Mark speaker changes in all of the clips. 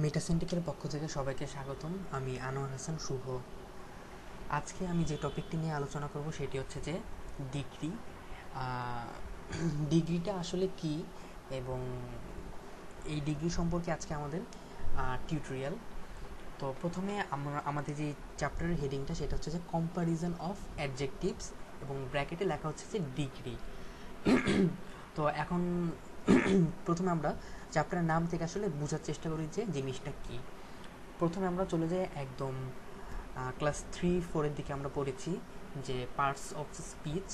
Speaker 1: মেটাসেন্টিকের পক্ষ থেকে সবাইকে স্বাগতম। আমি আনোয়ার হাসান শুভ। আজকে আমি যে টপিকটি নিয়ে আলোচনা করব সেটি হচ্ছে যে ডিগ্রি। ডিগ্রিটা আসলে কি এবং এই ডিগ্রি সম্পর্কে আজকে আমাদের টিউটোরিয়াল। তো প্রথমে আমরা আমাদের যে চ্যাপ্টারের হেডিংটা সেটা হচ্ছে যে কম্প্যারিজন অফ অ্যাডজেক্টিভস এবং ব্র্যাকেটে লেখা হচ্ছে যে ডিগ্রি। তো এখন প্রথমে আমরা চ্যাপ্টারের নাম থেকে আসলে বোঝার চেষ্টা করি যে জিনিসটা কী। প্রথমে আমরা চলে যাই একদম ক্লাস 3-4 দিকে আমরা পড়েছি যে parts of speech.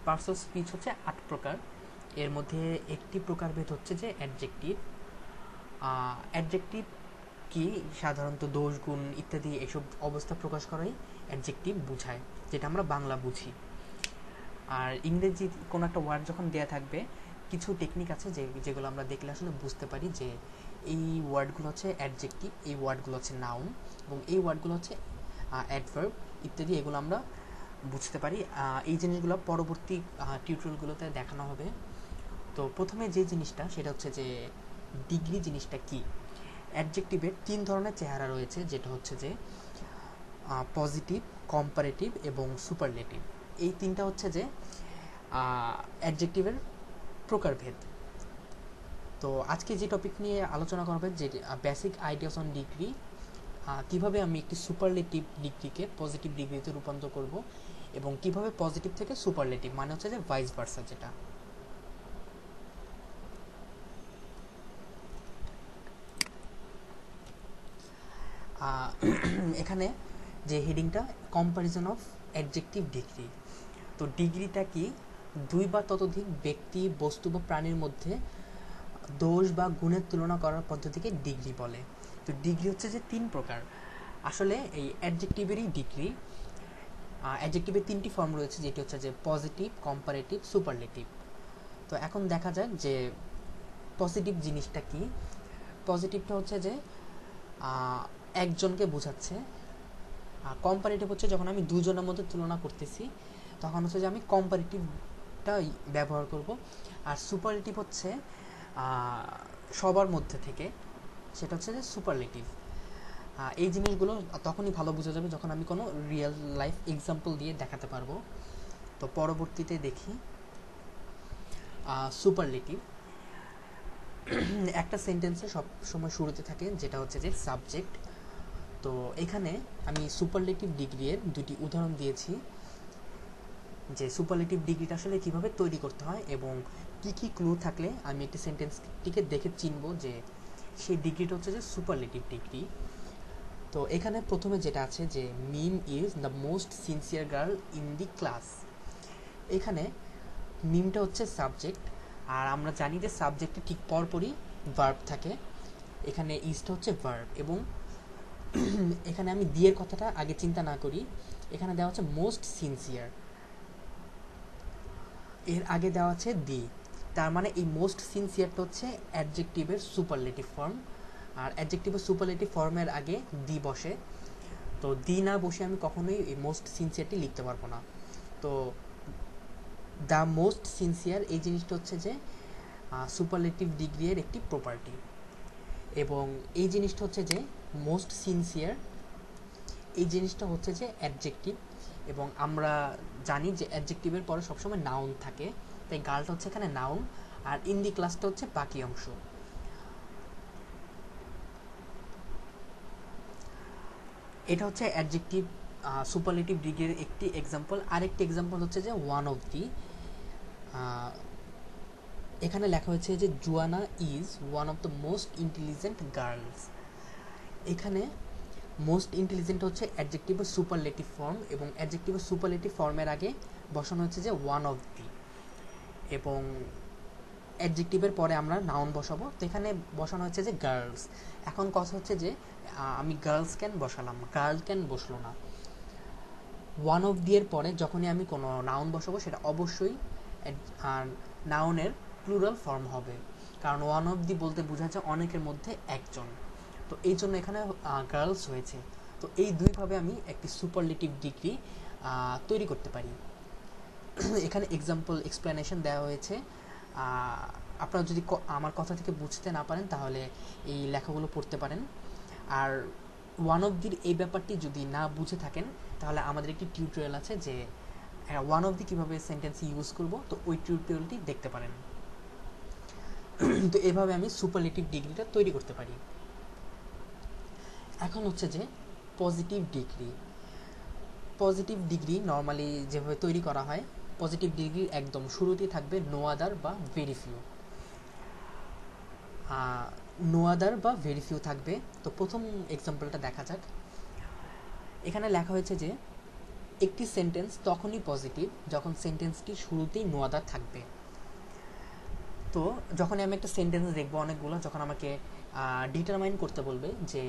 Speaker 1: Parts of speech হচ্ছে 8 প্রকার। এর মধ্যে একটি প্রকারভেদ হচ্ছে যে অ্যাডজেক্টিভ। অ্যাডজেক্টিভ কি সাধারণত দোষ গুণ ইত্যাদি এসব অবস্থা প্রকাশ করাই অ্যাডজেক্টিভ বোঝায়, যেটা আমরা বাংলা বুঝি। আর ইংরেজি কোনো একটা ওয়ার্ড যখন দেয়া থাকবে কিছু টেকনিক আছে যেগুলো আমরা দেখলে আসলে বুঝতে পারি যে এই ওয়ার্ডগুলো হচ্ছে অ্যাডজেক্টিভ, এই ওয়ার্ডগুলো হচ্ছে নাউন এবং এই ওয়ার্ডগুলো হচ্ছে অ্যাডভার্ব ইত্যাদি। এগুলো আমরা বুঝতে পারি। এই জিনিসগুলো পরবর্তী টিউটোরিয়ালগুলোতে দেখানো হবে। তো প্রথমে যে জিনিসটা সেটা হচ্ছে যে ডিগ্রি জিনিসটা কি। অ্যাডজেক্টিভের 3 ধরনের চেহারা রয়েছে, যেটা হচ্ছে যে পজিটিভ, কম্পারেটিভ এবং সুপারলেটিভ। এই তিনটা হচ্ছে যে অ্যাডজেক্টিভের প্রকারভেদ। তো আজকে যে টপিক নিয়ে আলোচনা করবে যে বেসিক আইডিয়াস অন ডিগ্রি, কীভাবে আমি একটি সুপারলেটিভ ডিগ্রিকে পজিটিভ ডিগ্রিতে রূপান্তর করব এবং কিভাবে পজিটিভ থেকে সুপারলেটিভ মানে হচ্ছে যে ভাইস ভার্সা যেটা। এখানে যে হেডিংটা কম্প্যারিজন অফ অ্যাডজেক্টিভ ডিগ্রি। তো ডিগ্রিটা কি? 2 বা ততোধিক ব্যক্তি, বস্তু বা প্রাণীর মধ্যে দোষ বা গুণের তুলনা করার পদ্ধতিকে ডিগ্রি বলে। তো ডিগ্রি হচ্ছে যে 3 প্রকার। আসলে এই অ্যাডজেক্টিভেরই ডিগ্রি। অ্যাডজেক্টিভের 3টি ফর্ম রয়েছে, যেটি হচ্ছে যে পজিটিভ, কম্পারেটিভ, সুপারলেটিভ। তো এখন দেখা যাক যে পজিটিভ জিনিসটা কি। পজিটিভটা হচ্ছে যে একজনকে বোঝাচ্ছে। কম্পারেটিভ হচ্ছে যখন আমি দুজনের মধ্যে তুলনা করতেছি তখন হচ্ছে যে আমি কম্পারেটিভটা ব্যবহার করব। আর সুপারলেটিভ হচ্ছে সবার মধ্যে থেকে, সেটা হচ্ছে যে সুপারলেটিভ। এই জিনিসগুলো তখনই ভালো বোঝা যাবে যখন আমি কোনো রিয়েল লাইফ এক্সাম্পল দিয়ে দেখাতে পারবো। তো পরবর্তীতে দেখি সুপারলেটিভ। একটা সেন্টেন্সে সব সময় শুরুতে থাকে যেটা হচ্ছে যে সাবজেক্ট। তো এখানে আমি সুপারলেটিভ ডিগ্রির 2টি উদাহরণ দিয়েছি যে সুপারলেটিভ ডিগ্রিটা আসলে কীভাবে তৈরি করতে হয় এবং কী কী ক্লু থাকলে আমি একটি সেন্টেন্সটিকে দেখে চিনব যে সেই ডিগ্রিটা হচ্ছে যে সুপারলেটিভ ডিগ্রি। তো এখানে প্রথমে যেটা আছে যে Mim is the most sincere girl in the class. এখানে মিমটা হচ্ছে সাবজেক্ট, আর আমরা জানি যে সাবজেক্টে ঠিক পরপরই ভার্ব থাকে। এখানে ইজটা হচ্ছে ভার্ব এবং এখানে আমি দিয়ের কথাটা আগে চিন্তা না করি, এখানে দেওয়া হচ্ছে মোস্ট সিনসিয়ার, এর আগে দেওয়া আছে দি। তার মানে এই মোস্ট সিনসিয়ারটা হচ্ছে অ্যাডজেক্টিভের সুপারলেটিভ ফর্ম, আর অ্যাডজেক্টিভের সুপারলেটিভ ফর্মের আগে দি বসে। তো দি না বসে আমি কখনোই এই মোস্ট সিনসিয়ারটি লিখতে পারবো না। তো দ্য মোস্ট সিনসিয়ার এই জিনিসটা হচ্ছে যে সুপারলেটিভ ডিগ্রির একটি প্রপার্টি, এবং এই জিনিসটা হচ্ছে যে মোস্ট সিনসিয়ার এই জিনিসটা হচ্ছে যে অ্যাডজেক্টিভ, এবং আমরা জানি যে অ্যাডজেক্টিভের পরে সবসময় নাউন থাকে, তাই গার্লটা হচ্ছে এখানে নাউন আর ইন দি ক্লাসটা হচ্ছে বাকি অংশ। এটা হচ্ছে অ্যাডজেক্টিভ সুপারলেটিভ ডিগ্রির একটি এক্সাম্পল। আরেকটি এক্সাম্পল হচ্ছে যে ওয়ান অফ দি। এখানে লেখা হয়েছে যে Juana is one of the most intelligent girls. এখানে মোস্ট ইন্টেলিজেন্ট হচ্ছে অ্যাডজেক্টিভের সুপারলেটিভ ফর্ম, এবং অ্যাডজেক্টিভের সুপারলেটিভ ফর্মের আগে বসানো হচ্ছে যে ওয়ান অফ দি, এবং অ্যাডজেক্টিভের পরে আমরা নাউন বসাবো। তো এখানে বসানো হচ্ছে যে গার্লস। এখন কথা হচ্ছে যে আমি গার্লস ক্যান বসালাম, গার্ল ক্যান বসলো না। ওয়ান অফ দি এর পরে যখনই আমি কোনো নাউন বসাবো সেটা অবশ্যই নাউনের প্লুরাল ফর্ম হবে, কারণ ওয়ান অফ দি বলতে বোঝাচ্ছে অনেকের মধ্যে একজন। তো এই জন্য এখানে গার্লস হয়েছে। তো এই দুইভাবে আমি একটি সুপারলেটিভ ডিগ্রি তৈরি করতে পারি। এখানে এক্সাম্পল এক্সপ্লেনেশন দেওয়া হয়েছে। আপনারা যদি আমার কথা থেকে বুঝতে না পারেন তাহলে এই লেখাগুলো পড়তে পারেন। আর ওয়ান অফ দির এই ব্যাপারটি যদি না বুঝে থাকেন তাহলে আমাদের একটি টিউটোরিয়াল আছে যে ওয়ান অফ দি কীভাবে সেন্টেন্স ইউজ করব, তো ওই টিউটোরিয়ালটি দেখতে পারেন। তো এভাবে আমি সুপারলেটিভ ডিগ্রিটা তৈরি করতে পারি। এখন হচ্ছে যে positive degree. Positive degree normally যেভাবে তৈরি করা হয়, পজিটিভ ডিগ্রির একদম শুরুতেই থাকবে নো আদার বা ভেরি ফিউ। নো আদার বা ভেরি ফিউ থাকবে। তো প্রথম এক্সাম্পলটা দেখা যাক। এখানে লেখা হয়েছে যে একটি সেন্টেন্স তখনই পজিটিভ যখন সেন্টেন্সটি শুরুতেই নো আদার থাকবে। তো যখনই আমি একটা সেন্টেন্স দেখবো অনেকগুলো, যখন আমাকে ডিটারমাইন করতে বলবে যে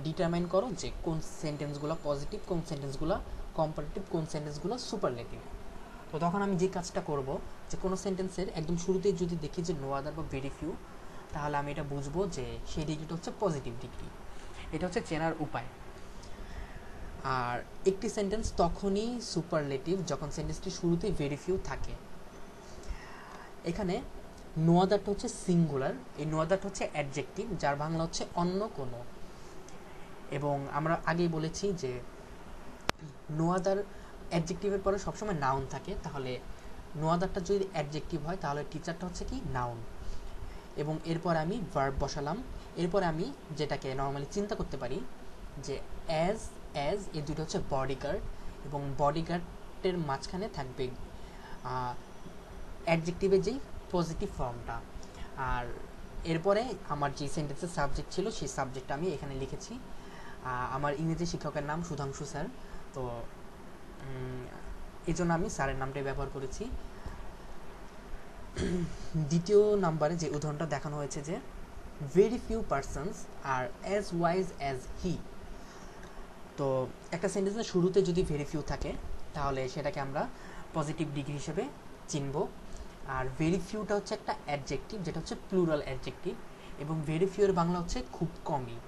Speaker 1: ডিটারমাইন করো যে কোন সেন্টেন্সগুলো পজিটিভ, কোন সেন্টেন্সগুলো কম্পারেটিভ, কোন সেন্টেন্সগুলো সুপারলেটিভ, তো তখন আমি যে কাজটা করব যে কোনো সেন্টেন্সের একদম শুরুতেই যদি দেখি যে নো আদার বা ভেরি ফিউ, তাহলে আমি এটা বুঝবো যে সেই ডিগ্রিটা হচ্ছে পজিটিভ ডিগ্রি। এটা হচ্ছে চেনার উপায়। আর একটি সেন্টেন্স তখনই সুপারলেটিভ যখন সেন্টেন্সটি শুরুতেই ভেরি ফিউ থাকে। এখানে নো আদারটা হচ্ছে সিঙ্গুলার, এই নো আদারটা হচ্ছে অ্যাডজেক্টিভ, যার বাংলা হচ্ছে অন্য কোনো। এবং আমরা আগেই বলেছি যে নো আদার অ্যাডজেক্টিভের পরে সবসময় নাউন থাকে, তাহলে নো আদারটা যদি অ্যাডজেক্টিভ হয় তাহলে টিচারটা হচ্ছে কি নাউন। এবং এরপর আমি ভার্ব বসালাম। এরপর আমি যেটাকে নর্মালি চিন্তা করতে পারি যে অ্যাজ এই দুটো হচ্ছে বডিগার্ড, এবং বডিগার্ডের মাঝখানে থাকবে অ্যাডজেক্টিভের যেই পজিটিভ ফর্মটা। আর এরপরে আমার যে সেন্টেন্সের সাবজেক্ট ছিল সেই সাবজেক্টটা আমি এখানে লিখেছি। আমার ইংরেজি শিক্ষকের নাম সুধাংশু স্যার, তো এই জন্য আমি স্যারের নামটাই ব্যবহার করেছি। দ্বিতীয় নাম্বারে যে উদাহরণটা দেখানো হয়েছে যে very few persons are as wise as he. তো একটা সেন্টেন্সের শুরুতে যদি ভেরি ফিউ থাকে তাহলে সেটাকে আমরা পজিটিভ ডিগ্রি হিসেবে চিনব। আর ভেরি ফিউটা হচ্ছে একটা অ্যাডজেক্টিভ, যেটা হচ্ছে প্লুরাল অ্যাডজেক্টিভ, এবং ভেরি ফিউ এর বাংলা হচ্ছে খুব কমই।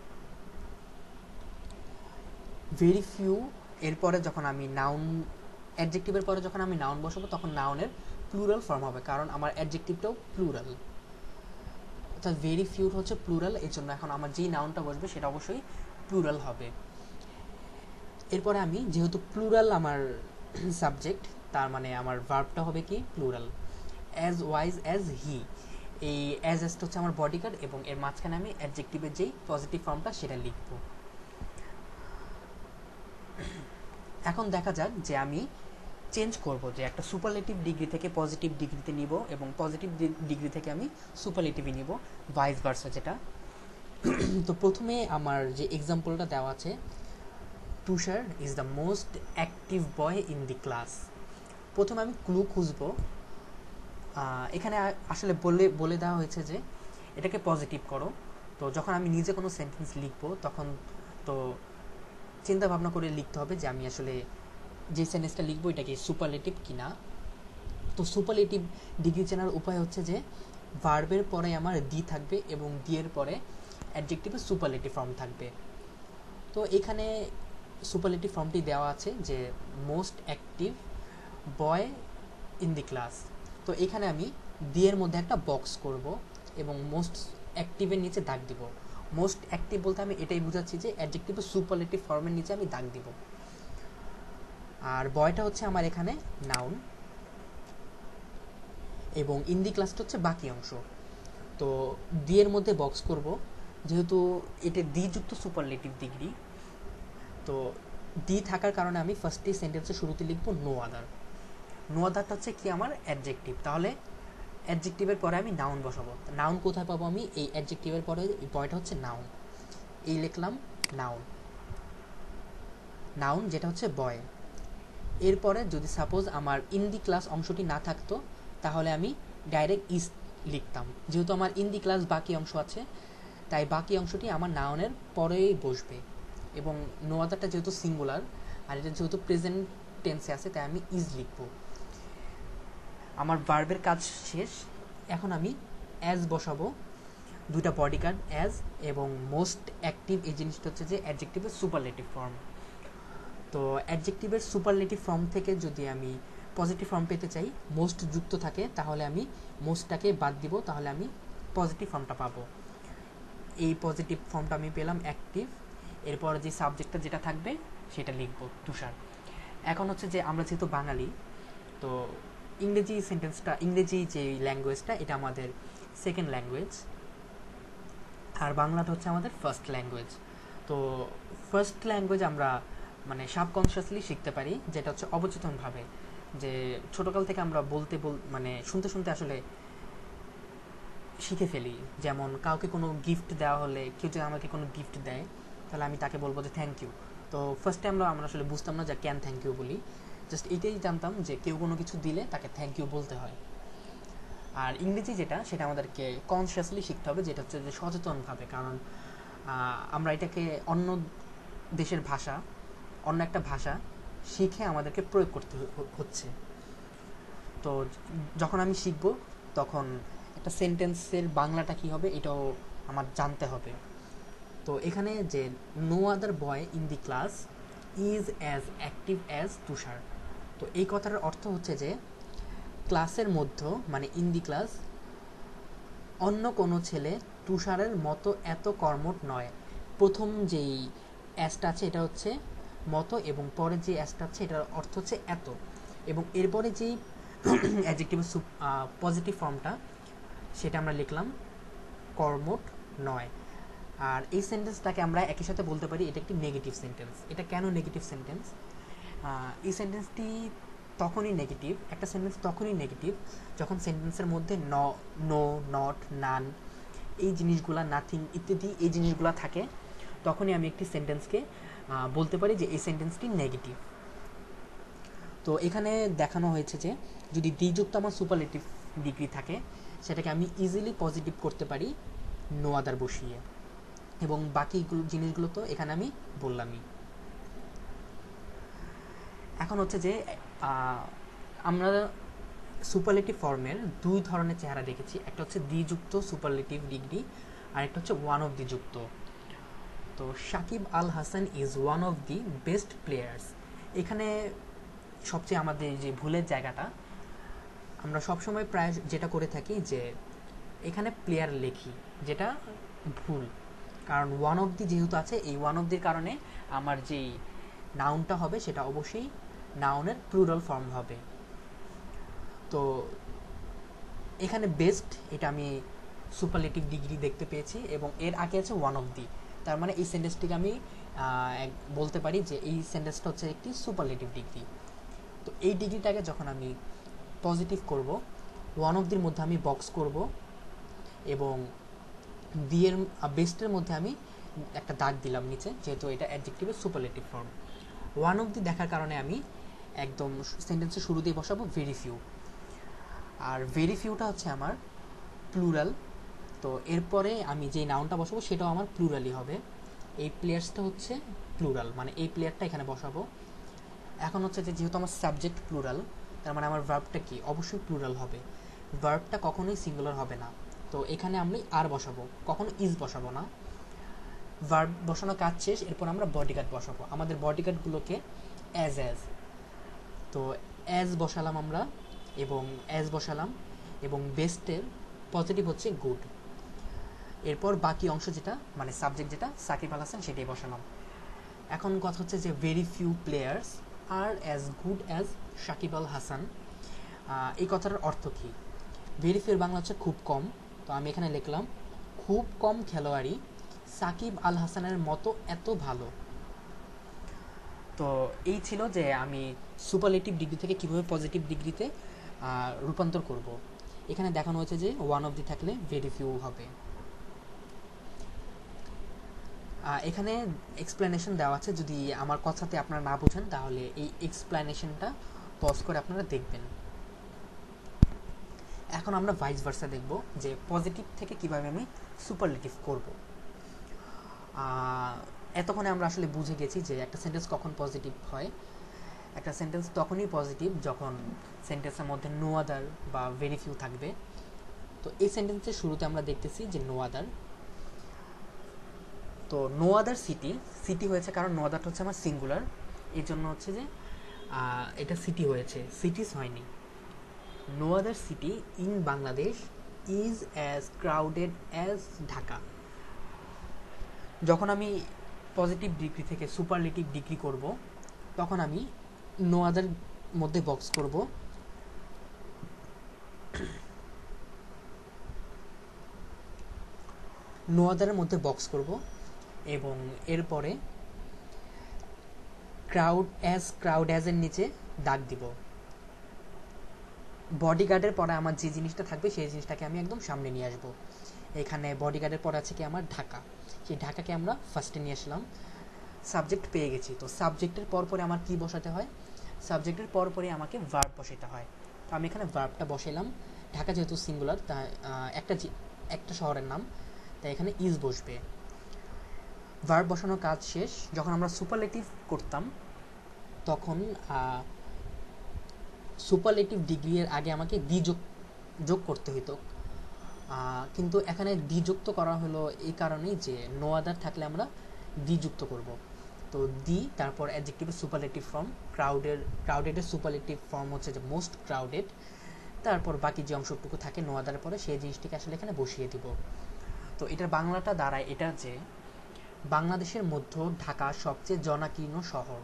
Speaker 1: ভেরি ফিউ এরপরে যখন আমি নাউন, অ্যাডজেক্টিভের পরে যখন আমি নাউন বসাবো তখন নাউনের প্লুরাল ফর্ম হবে, কারণ আমার অ্যাডজেক্টিভটাও প্লুরাল। অর্থাৎ ভেরি ফিউ হচ্ছে প্লুরাল, এই জন্য এখন আমার যেই নাউনটা বসবে সেটা অবশ্যই প্লুরাল হবে। এরপরে আমি যেহেতু প্লুরাল আমার সাবজেক্ট, তার মানে আমার ভার্বটা হবে কি প্লুরাল। অ্যাজ ওয়াইজ অ্যাজ হি, এই অ্যাজ এসটা হচ্ছে আমার বডিগার্ড, এবং এর মাঝখানে আমি অ্যাডজেক্টিভের যেই পজিটিভ ফর্মটা সেটা লিখব। এখন দেখা যাক যে আমি চেঞ্জ করব, যে একটা সুপারলেটিভ ডিগ্রি থেকে পজিটিভ ডিগ্রিতে নিব এবং পজিটিভ ডিগ্রি থেকে আমি সুপারলেটিভে নিব, ভাইস ভার্সা যেটা। তো প্রথমে আমার যে এক্সাম্পলটা দেওয়া আছে, Tushar is the most active boy in the class. প্রথমে আমি ক্লু খুঁজবো। এখানে আসলে বলে দেওয়া হয়েছে যে এটাকে পজিটিভ করো। তো যখন আমি নিজে কোনো সেন্টেন্স লিখবো তখন তো চিন্তা ভাবনা করে লিখতে হবে যে আমি আসলে যে সেন্টেন্সটা লিখবো এটা কি সুপারলেটিভ কিনা। তো সুপারলেটিভ ডিগ্রি চেনার উপায় হচ্ছে যে ভার্বের পরে আমার দি থাকবে এবং দি এর পরে অ্যাডজেক্টিভের সুপারলেটিভ ফর্ম থাকবে। তো এখানে সুপারলেটিভ ফর্মটি দেওয়া আছে যে most active boy in the class. তো এখানে আমি দি এর মধ্যে একটা বক্স করব এবং মোস্ট অ্যাক্টিভের নিচে দাগ দিব। মোস্ট অ্যাক্টিভ বলতে আমি এটাই বোঝাচ্ছি যে অ্যাডজেক্টিভের সুপারলেটিভ ফর্মের নিচে আমি দাগ দিব। আর বয়টা হচ্ছে আমার এখানে নাউন, এবং ইন দি ক্লাসটা হচ্ছে বাকি অংশ। তো দি এর মধ্যে বক্স করব, যেহেতু এটা দি যুক্ত সুপারলেটিভ ডিগ্রি, তো দি থাকার কারণে আমি ফার্স্টে সেন্টেন্সের শুরুতে লিখবো নো আদার। নো আদারটা হচ্ছে কি আমার অ্যাডজেক্টিভ, তাহলে অ্যাডজেক্টিভের পরে আমি নাউন বসাবো। নাউন কোথায় পাবো আমি? এই অ্যাডজেক্টিভের পরে এই বয়টা হচ্ছে নাউন, এই লিখলাম নাউন, নাউন যেটা হচ্ছে বয়। এরপরে যদি সাপোজ আমার ইন দি ক্লাস অংশটি না থাকতো তাহলে আমি ডাইরেক্ট ইজ লিখতাম। যেহেতু আমার ইন দি ক্লাস বাকি অংশ আছে, তাই বাকি অংশটি আমার নাউনের পরেই বসবে, এবং নো আদারটা যেহেতু সিঙ্গুলার আর এটা যেহেতু প্রেজেন্ট টেন্সে আছে তাই আমি ইজ লিখব। আমার ভার্বের কাজ শেষ। এখন আমি অ্যাজ বসাবো, দুইটা বডিগার্ড অ্যাজ এবং মোস্ট অ্যাক্টিভ, এই জিনিসটা হচ্ছে যে অ্যাডজেক্টিভের সুপারলেটিভ ফর্ম। তো অ্যাডজেক্টিভের সুপারলেটিভ ফর্ম থেকে যদি আমি পজিটিভ ফর্ম পেতে চাই, মোস্ট যুক্ত থাকে, তাহলে আমি মোস্টটাকে বাদ দিব, তাহলে আমি পজিটিভ ফর্মটা পাবো। এই পজিটিভ ফর্মটা আমি পেলাম অ্যাক্টিভ। এরপর যে সাবজেক্টটা যেটা থাকবে সেটা লিখব তুষার। এখন হচ্ছে যে আমরা যেহেতু বাঙালি, তো ইংরেজি সেন্টেন্সটা, ইংরেজি যে ল্যাঙ্গুয়েজটা এটা আমাদের সেকেন্ড ল্যাঙ্গুয়েজ, আর বাংলাটা হচ্ছে আমাদের ফার্স্ট ল্যাঙ্গুয়েজ। তো ফার্স্ট ল্যাঙ্গুয়েজ আমরা মানে সাবকনশিয়াসলি শিখতে পারি, যেটা হচ্ছে অবচেতনভাবে, যে ছোটোকাল থেকে আমরা মানে শুনতে শুনতে আসলে শিখে ফেলি। যেমন কাউকে কোনো গিফট দেওয়া হলে, কেউ যদি আমাকে কোনো গিফট দেয়, তাহলে আমি তাকে বলবো যে থ্যাংক ইউ। তো ফার্স্টে আমরা আসলে বুঝতাম না যে কেন থ্যাংক ইউ বলি, জাস্ট এটাই জানতাম যে কেউ কোনো কিছু দিলে তাকে থ্যাংক ইউ বলতে হয়। আর ইংরেজি যেটা, সেটা আমাদেরকে কনসিয়াসলি শিখতে হবে, যেটা হচ্ছে যে সচেতনভাবে, কারণ আমরা এটাকে অন্য দেশের ভাষা, অন্য একটা ভাষা শিখে আমাদেরকে প্রয়োগ করতে হচ্ছে। তো যখন আমি শিখবো, তখন একটা সেন্টেন্সের বাংলাটা কী হবে এটাও আমার জানতে হবে। তো এখানে যে no other boy in the class is as active as Tushar, তো এই কথাটার অর্থ হচ্ছে যে ক্লাসের মধ্যে, মানে ইন দি ক্লাস, অন্য কোনো ছেলে তুষারের মতো এত কর্মঠ নয়। প্রথম যেই অ্যাসটা আছে এটা হচ্ছে মতো, এবং পরে যে অ্যাসটা আছে এটার অর্থ হচ্ছে এত, এবং এরপরে যেই অ্যাডজেক্টিভের পজিটিভ ফর্মটা সেটা আমরা লিখলাম কর্মঠ নয়। আর এই সেন্টেন্সটাকে আমরা একই সাথে বলতে পারি এটা একটি নেগেটিভ সেন্টেন্স। এটা কেন নেগেটিভ সেন্টেন্স? এই সেন্টেন্সটি তখনই নেগেটিভ, একটা সেন্টেন্স তখনই নেগেটিভ যখন সেন্টেন্সের মধ্যে নো, নট, নান, এই জিনিসগুলা, নাথিং ইত্যাদি এই জিনিসগুলা থাকে, তখনই আমি একটি সেন্টেন্সকে বলতে পারি যে এই সেন্টেন্সটি নেগেটিভ। তো এখানে দেখানো হয়েছে যে যদি দ্বিযুক্ত আমার সুপারলেটিভ ডিগ্রি থাকে, সেটাকে আমি ইজিলি পজিটিভ করতে পারি নো আদার বসিয়ে, এবং বাকি জিনিসগুলো তো এখানে আমি বললামই। এখন হচ্ছে যে আমরা সুপারলেটিভ ফর্মের দুই ধরনের চেহারা দেখেছি, একটা হচ্ছে দ্বিযুক্ত সুপারলেটিভ ডিগ্রি, আর একটা হচ্ছে ওয়ান অফ দি যুক্ত। তো Shakib Al Hasan is one of the best players. এখানে সবচেয়ে আমাদের যে ভুলের জায়গাটা, আমরা সবসময় প্রায় যেটা করে থাকি যে এখানে প্লেয়ার লিখি, যেটা ভুল, কারণ ওয়ান অফ দি যেহেতু আছে, এই ওয়ান অফ দির কারণে আমার যেই নাউনটা হবে সেটা অবশ্যই নাউনের প্লুরাল ফর্ম হবে। তো এখানে বেস্ট, এটা আমি সুপারলেটিভ ডিগ্রি দেখতে পেয়েছি, এবং এর আগে আছে ওয়ান অফ দি, তার মানে এই সেন্টেন্সটিকে আমি বলতে পারি যে এই সেন্টেন্সটা হচ্ছে একটি সুপারলেটিভ ডিগ্রি। তো এই ডিগ্রিটাকে যখন আমি পজিটিভ করব, ওয়ান অফ দির মধ্যে আমি বক্স করব, এবং দি এর বেস্টের মধ্যে আমি একটা দাগ দিলাম নিচে, যেহেতু এটা অ্যাডজেক্টিভের superlative form. One of the দেখার কারণে আমি একদম সেন্টেন্সের শুরুতেই বসাবো ভেরি ফিউ, আর ভেরি ফিউটা হচ্ছে আমার প্লুরাল। তো এরপরে আমি যে নাউনটা বসাবো সেটাও আমার প্লুরালই হবে। এই প্লেয়ার্সটা হচ্ছে প্লুরাল, মানে এই প্লেয়ারটা এখানে বসাবো। এখন হচ্ছে যে যেহেতু আমার সাবজেক্ট প্লুরাল, তার মানে আমার ভার্বটা কি অবশ্যই প্লুরাল হবে, ভার্বটা কখনোই সিঙ্গুলার হবে না। তো এখানে আমি আর বসাবো, কখনো ইজ বসাবো না। ভার্ব বসানো কাজ শেষ, এরপর আমরা বডিগার্ড বসাবো। আমাদের বডিগার্ডগুলোকে অ্যাজ তো অ্যাজ বসালাম আমরা, এবং অ্যাজ বসালাম, এবং বেস্টের পজিটিভ হচ্ছে গুড। এরপর বাকি অংশ যেটা মানে সাবজেক্ট যেটা সাকিব আল হাসান, সেটাই বসালাম। এখন কথা হচ্ছে যে ভেরি ফিউ প্লেয়ার্স আর as good as Shakib Al Hasan. এই কথাটার অর্থ কী? ভেরি ফিউর বাংলা হচ্ছে খুব কম, তো আমি এখানে লিখলাম খুব কম খেলোয়াড়ই সাকিব আল হাসানের মতো এত ভালো। তো এই ছিল যে আমি সুপারলেটিভ ডিগ্রি থেকে কীভাবে পজিটিভ ডিগ্রিতে রূপান্তর করব। এখানে দেখানো হয়েছে যে ওয়ান অফ দি থাকলে ভেরি ফিউ হবে। এখানে এক্সপ্লেনেশন দেওয়া আছে, যদি আমার কথাতে আপনারা না বোঝেন তাহলে এই এক্সপ্লেনেশনটা পজ করে আপনারা দেখবেন। এখন আমরা ভাইস ভার্সা দেখব, যে পজিটিভ থেকে কিভাবে আমি সুপারলেটিভ করব। এতক্ষণে আমরা আসলে বুঝে গেছি যে একটা সেন্টেন্স কখন পজিটিভ হয়। একটা সেন্টেন্স তখনই পজিটিভ যখন সেন্টেন্সের মধ্যে নো আদার বা ভেরি ফিউ থাকবে। তো এই সেন্টেন্সের শুরুতে আমরা দেখতেছি যে নো আদার। তো নো আদার সিটি হয়েছে কারণ নো আদারটা হচ্ছে আমার সিঙ্গুলার, এই জন্য হচ্ছে যে এটা সিটি হয়েছে, সিটিস হয়নি। No other city in Bangladesh is as crowded as Dhaka. যখন আমি পজিটিভ ডিগ্রি থেকে সুপারলেটিভ ডিগ্রি করব, তখন আমি নো আদার মধ্যে বক্স করব, নো আদারের মধ্যে বক্স করব এবং এরপরে ক্রাউড অ্যাজের নিচে দাগ দিব। বডিগার্ডের পরে আমার যে জিনিসটা থাকবে সেই জিনিসটাকে আমি একদম সামনে নিয়ে আসবো। এখানে বডিগার্ডের পরে আছে কি আমার ঢাকা, সেই ঢাকাকে আমরা ফার্স্টে নিয়ে আসলাম। সাবজেক্ট পেয়ে গেছি, তো সাবজেক্টের পরপরে আমার কি বসাতে হয়, সাবজেক্টের পরপরে আমাকে ভার্ব বসাতে হয়। তো আমি এখানে ভার্বটা বসাইলাম। ঢাকা যেহেতু সিঙ্গুলার, তা একটা শহরের নাম, তাই এখানে ইজ বসবে। ভার্ব বসানোর কাজ শেষ। যখন আমরা সুপারলেটিভ করতাম তখন সুপারলেটিভ ডিগ্রি এর আগে আমাকে যোগ করতে হতো, কিন্তু এখানে যুক্ত করা হলো এই কারণেই যে নো আদার থাকলে আমরা যুক্ত করব। তো তারপর অ্যাডজেক্টিভের সুপারলেটিভ ফর্ম, ক্রাউডেডের সুপারলেটিভ ফর্ম হচ্ছে যে মোস্ট ক্রাউডেড, তারপর বাকি যে অংশটুকু থাকে নো আদার পরে সেই জিনিসটিকে আসলে এখানে বসিয়ে দিব। তো এটার বাংলাটা দাঁড়ায় এটা যে বাংলাদেশের মধ্যে ঢাকা সবচেয়ে জনাকীর্ণ শহর,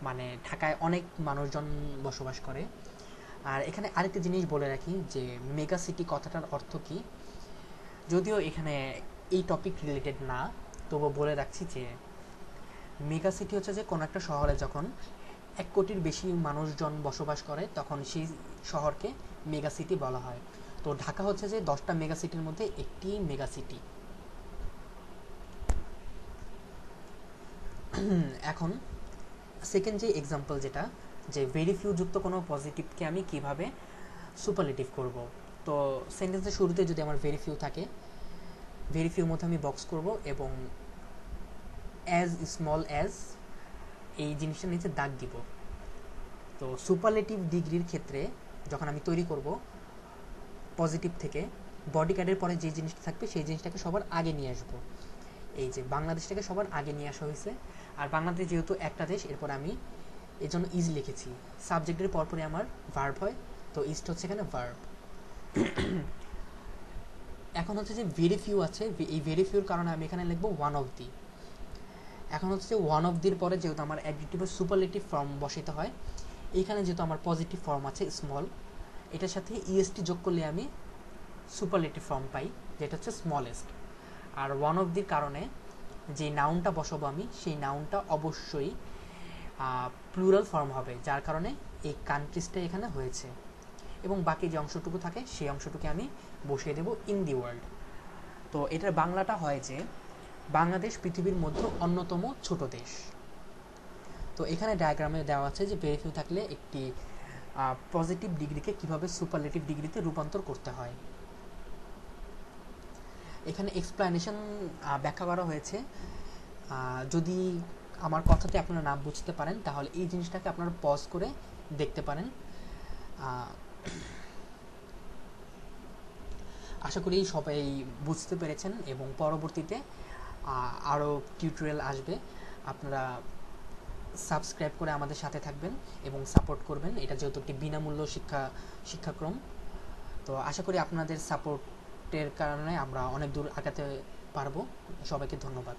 Speaker 1: মানে ঢাকায় অনেক মানুষজন বসবাস করে। আর এখানে আরেকটা জিনিস বলে রাখি যে মেগা সিটি কথাটার অর্থ কী, যদিও এখানে এই টপিক রিলেটেড না, তবু বলে রাখছি যে মেগা সিটি হচ্ছে যে কোনো একটা শহরে যখন 1 কোটির বেশি মানুষজন বসবাস করে তখন সেই শহরকে মেগা সিটি বলা হয়। তো ঢাকা হচ্ছে যে 10টা মেগা সিটির মধ্যে একটি মেগা সিটি। এখন সেকেন্ড যে এক্সাম্পল, যেটা যে ভেরি ফিউ যুক্ত কোনো পজিটিভকে আমি কিভাবে সুপারলেটিভ করব। তো সেন্টেন্সের শুরুতে যদি আমার ভেরি ফিউ থাকে, ভেরি ফিউর মধ্যে আমি বক্স করব এবং অ্যাজ স্মল অ্যাজ এই জিনিসটার নিচে দাগ দিব। তো সুপারলেটিভ ডিগ্রির ক্ষেত্রে যখন আমি তৈরি করব পজিটিভ থেকে, বডি কার্ডের পরে যে জিনিসটা থাকবে সেই জিনিসটাকে সবার আগে নিয়ে আসবো। এই যে বাংলাদেশটাকে সবার আগে নিয়ে আসা হয়েছে, আর বাংলাদেশ যেহেতু একটা দেশ, এরপর আমি এই জন্য ইজ লিখেছি। সাবজেক্টের পরপরে আমার ভার্ব হয়, তো ইজটা হচ্ছে এখানে ভার্ব। এখন হচ্ছে যে ভেরি ফিউ আছে, এই ভেরি ফিউর কারণে আমি এখানে লিখবো ওয়ান অফ দি। এখন হচ্ছে যে ওয়ান অফ দির পরে যেহেতু আমার অ্যাডজেক্টিভের সুপারলেটিভ ফর্ম বসাতে হয়, এইখানে যেহেতু আমার পজিটিভ ফর্ম আছে স্মল, এটার সাথে ইএসটি যোগ করলে আমি সুপারলেটিভ ফর্ম পাই, যেটা হচ্ছে স্মলেস্ট। আর ওয়ান অফ দির কারণে যে নাউনটা বসাবো আমি, সেই নাউনটা অবশ্যই প্লুরাল ফর্ম হবে, যার কারণে এই কান্ট্রিজটা এখানে হয়েছে। এবং বাকি যে অংশটুকু থাকে সেই অংশটুকু আমি বসিয়ে দেব ইন দি ওয়ার্ল্ড। তো এটার বাংলাটা হয় যে বাংলাদেশ পৃথিবীর মধ্যে অন্যতম ছোট দেশ। তো এখানে ডায়াগ্রামে দেওয়া আছে যে ভেরি ফিউ থাকলে একটি পজিটিভ ডিগ্রিকে কিভাবে সুপারলেটিভ ডিগ্রিতে রূপান্তর করতে হয়। এখানে এক্সপ্লানেশন ব্যাখ্যা করা হয়েছে। যদি আমার কথাতে আপনারা না বুঝতে পারেন তাহলে এই জিনিসটাকে আপনারা পজ করে দেখতে পারেন। আশা করি সবাই বুঝতে পেরেছেন এবং পরবর্তীতে আরও টিউটোরিয়াল আসবে। আপনারা সাবস্ক্রাইব করে আমাদের সাথে থাকবেন এবং সাপোর্ট করবেন। এটা যেহেতু একটি বিনামূল্য শিক্ষাক্রম, তো আশা করি আপনাদের সাপোর্টের কারণে আমরা অনেক দূর আগাতে পারবো। সবাইকে ধন্যবাদ।